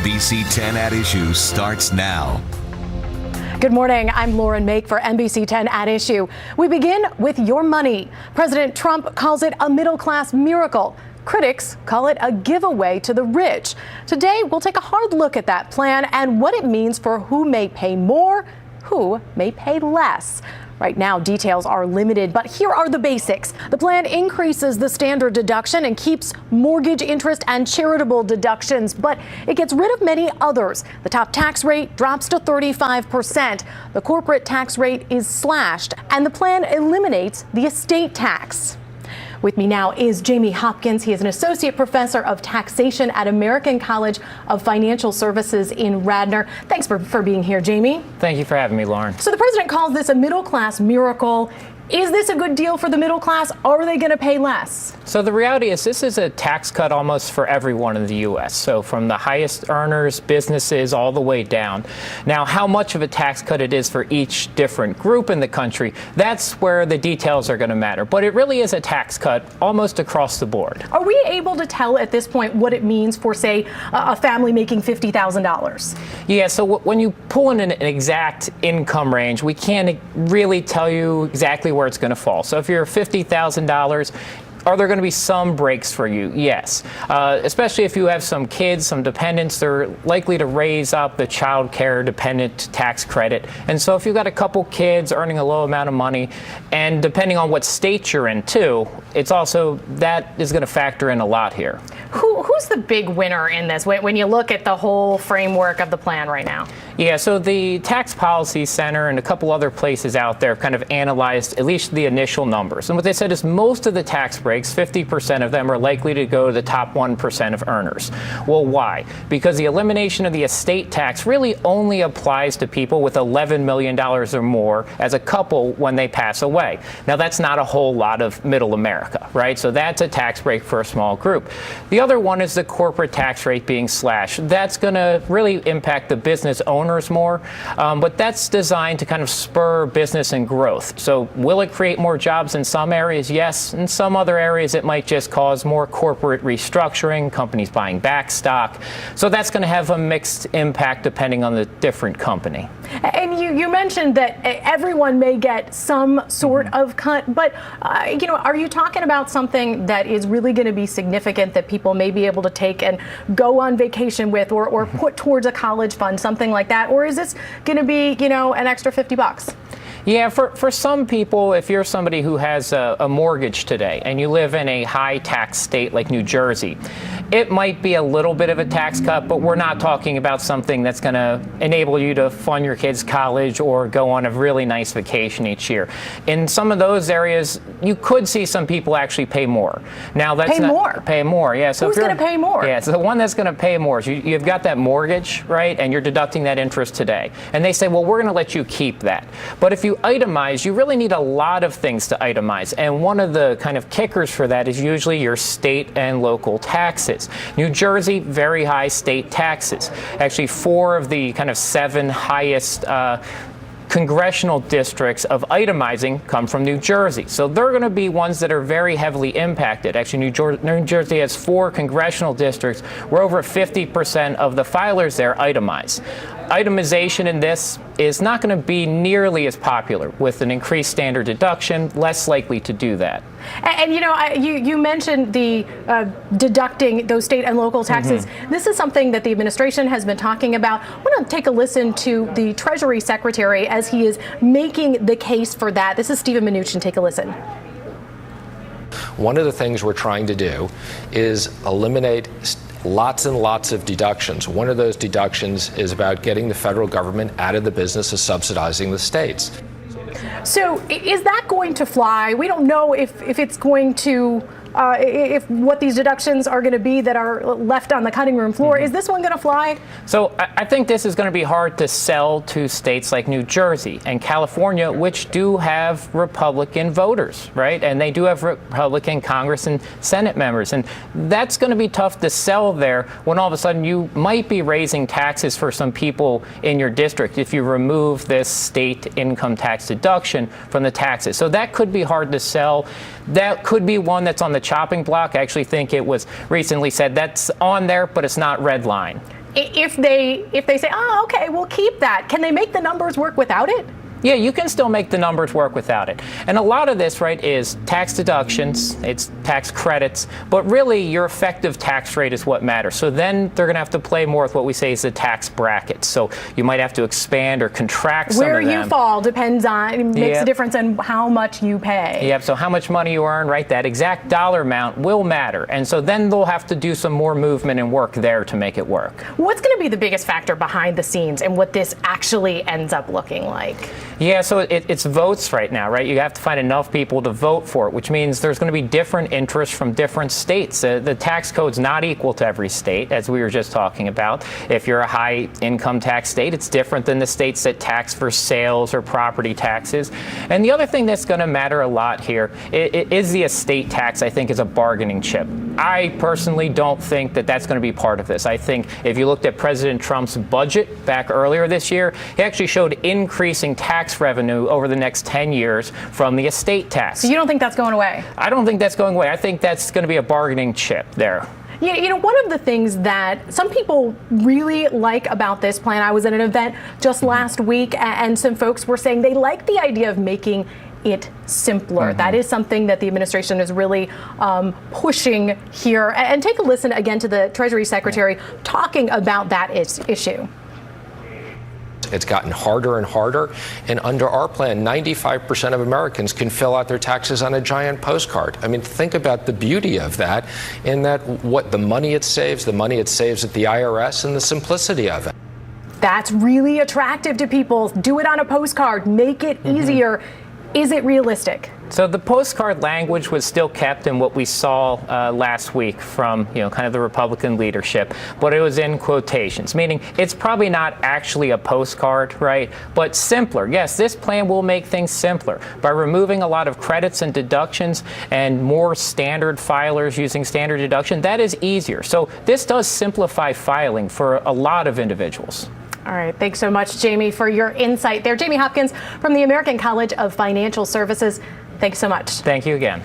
NBC 10 at Issue starts now. Good morning. I'm Lauren Make for NBC 10 at Issue. We begin with your money. President Trump calls it a middle-class miracle. Critics call it a giveaway to the rich. Today, we'll take a hard look at that plan and what it means for who may pay more, who may pay less. Right now, details are limited, but here are the basics. The plan increases the standard deduction and keeps mortgage interest and charitable deductions, but it gets rid of many others. The top tax rate drops to 35%. The corporate tax rate is slashed, and the plan eliminates the estate tax. With me now is Jamie Hopkins. He is an associate professor of taxation at American College of Financial Services in Radnor. Thanks for being here, Jamie. Thank you for having me, Lauren. So the president calls this a middle-class miracle. Is this a good deal for the middle class? Are they going to pay less? So the reality is this is a tax cut almost for everyone in the U.S. So from the highest earners, businesses, all the way down. Now, how much of a tax cut it is for each different group in the country, that's where the details are going to matter. But it really is a tax cut almost across the board. Are we able to tell at this point what it means for, say, a family making $50,000? Yeah, so when you pull in an exact income range, we can't really tell you exactly where it's going to fall. So if you're $50,000, are there going to be some breaks for you? Yes. Especially if you have some kids, some dependents, they're likely to raise up the child care dependent tax credit. And so if you've got a couple kids earning a low amount of money, and depending on what state you're in too, it's also, that is going to factor in a lot here. Who's the big winner in this when you look at the whole framework of the plan right now? Yeah, so the Tax Policy Center and a couple other places out there have kind of analyzed at least the initial numbers. And what they said is most of the tax breaks, 50% of them, are likely to go to the top 1% of earners. Well, why? Because the elimination of the estate tax really only applies to people with $11 million or more as a couple when they pass away. Now, that's not a whole lot of middle America, right? So that's a tax break for a small group. The other one is the corporate tax rate being slashed. That's going to really impact the business owners more, but that's designed to kind of spur business and growth. So will it create more jobs in some areas? Yes. In some other areas, it might just cause more corporate restructuring, companies buying back stock. So that's going to have a mixed impact depending on the different company. And you mentioned that everyone may get some sort of cut, but are you talking about something that is really going to be significant that people may be able to take and go on vacation with or put towards a college fund, something like that? Or is this going to be, an extra $50? Yeah, for some people, if you're somebody who has a mortgage today and you live in a high tax state like New Jersey, it might be a little bit of a tax cut, but we're not talking about something that's going to enable you to fund your kids' college or go on a really nice vacation each year. In some of those areas, you could see some people actually pay more. Now, that's pay more. Yeah. So who's going to pay more? Yeah. So the one that's going to pay more is you've got that mortgage, right? And you're deducting that interest today. And they say, well, we're going to let you keep that. But if you itemize, you really need a lot of things to itemize. And one of the kind of kickers for that is usually your state and local taxes. New Jersey, very high state taxes. Actually, 4 of the kind of 7 highest congressional districts of itemizing come from New Jersey. So they're going to be ones that are very heavily impacted. Actually, New Jersey has 4 congressional districts where over 50% of the filers there itemize. Itemization in this is not going to be nearly as popular. With an increased standard deduction, less likely to do that. And you mentioned the deducting those state and local taxes. This is something that the administration has been talking about. I want to take a listen to the Treasury Secretary as he is making the case for that. This is Stephen Mnuchin. Take a listen. One of the things we're trying to do is eliminate lots and lots of deductions. One of those deductions is about getting the federal government out of the business of subsidizing the states. So is that going to fly? We don't know if it's going to if what these deductions are going to be that are left on the cutting room floor. Is this one going to fly? So I think this is going to be hard to sell to states like New Jersey and California, which do have Republican voters, right? And they do have Republican Congress and Senate members. And that's going to be tough to sell there when all of a sudden you might be raising taxes for some people in your district if you remove this state income tax deduction from the taxes. So that could be hard to sell. That could be one that's on the chopping block. I actually think it was recently said that's on there, but it's not red line. If they say, oh, okay, we'll keep that, can they make the numbers work without it? Yeah, you can still make the numbers work without it. And a lot of this, right, is tax deductions, it's tax credits, but really your effective tax rate is what matters. So then they're going to have to play more with what we say is the tax bracket. So you might have to expand or contract some of them. Where you fall depends on, makes a difference in how much you pay. Yep, so how much money you earn, right, that exact dollar amount will matter. And so then they'll have to do some more movement and work there to make it work. What's going to be the biggest factor behind the scenes and what this actually ends up looking like? Yeah, so it's votes right now, right? You have to find enough people to vote for it, which means there's going to be different interests from different states. The tax code's not equal to every state, as we were just talking about. If you're a high income tax state, it's different than the states that tax for sales or property taxes. And the other thing that's going to matter a lot here is the estate tax, I think, is a bargaining chip. I personally don't think that that's going to be part of this. I think if you looked at President Trump's budget back earlier this year, he actually showed increasing tax revenue over the next 10 years from the estate tax. So you don't think that's going away? I don't think that's going away. I think that's going to be a bargaining chip there. Yeah, you know, one of the things that some people really like about this plan, I was at an event just last week and some folks were saying they like the idea of making it simpler. That is something that the administration is really pushing here. And take a listen again to the Treasury Secretary talking about that issue. It's gotten harder and harder, and under our plan, 95% of Americans can fill out their taxes on a giant postcard. I mean, think about the beauty of that, in that what the money it saves at the IRS, and the simplicity of it. That's really attractive to people. Do it on a postcard, make it easier. Is it realistic? So the postcard language was still kept in what we saw last week from, kind of the Republican leadership, but it was in quotations, meaning it's probably not actually a postcard, right? But simpler. Yes, this plan will make things simpler by removing a lot of credits and deductions and more standard filers using standard deduction. That is easier. So this does simplify filing for a lot of individuals. All right. Thanks so much, Jamie, for your insight there. Jamie Hopkins from the American College of Financial Services. Thanks so much. Thank you again.